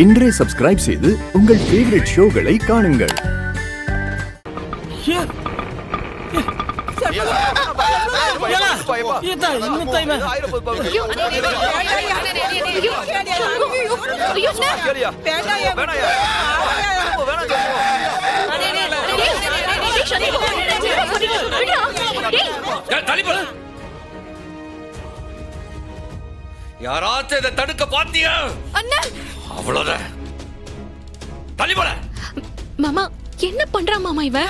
இன்றே சப்ஸ்கிரைப் செய்து உங்கள் ஃபேவரட் ஷோகளை காணுங்கள். யாராச்சும் இதை தடுக்க பாத்தியா? அவ்வளவுதான். தள்ளி போல. மாமா என்ன பண்றான் மாமா இவன்?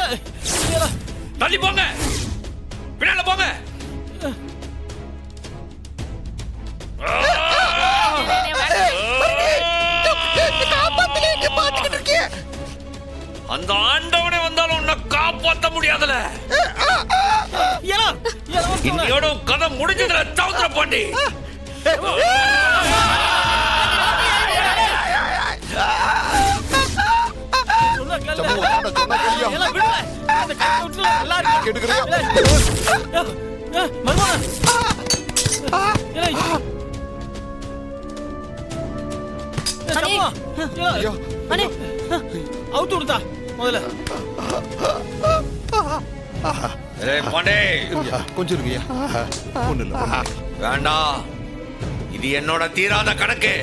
தள்ளி போங்க, பின்னால போங்க. அந்த ஆண்டவனே வந்தாலும் உன்னை காப்பாற்ற முடியாதுல. இன்னையோட கதை முடிஞ்சதுல சவுந்தர பாண்டி. கொஞ்சம் வேண்டாம், இது என்னோட தீராத கணக்கு.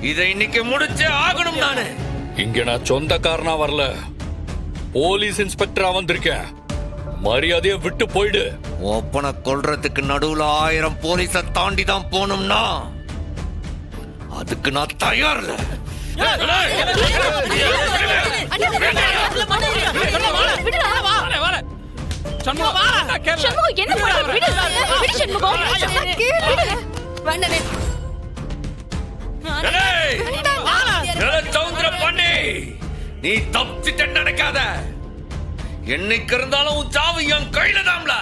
இதை இன்னைக்கு முடிச்சே ஆகணும். நானு இங்க நான் சொந்தக்காரனா வரல, போலீஸ் இன்ஸ்பெக்டரா வந்திருக்கேன். மரியாதையை விட்டு போயிடு. ஒப்பனை கொல்றதுக்கு நடுவுல 1000 போலீஸ தாண்டி தான் போகணும்னா அதுக்கு நான் தயார் இல்ல. சவுந்தர பாண்டி, நீ தப்பிச்சிட்ட நினைக்காத. என்னைக்கு இருந்தாலும் உன் சாவு என் கையில தான்ல.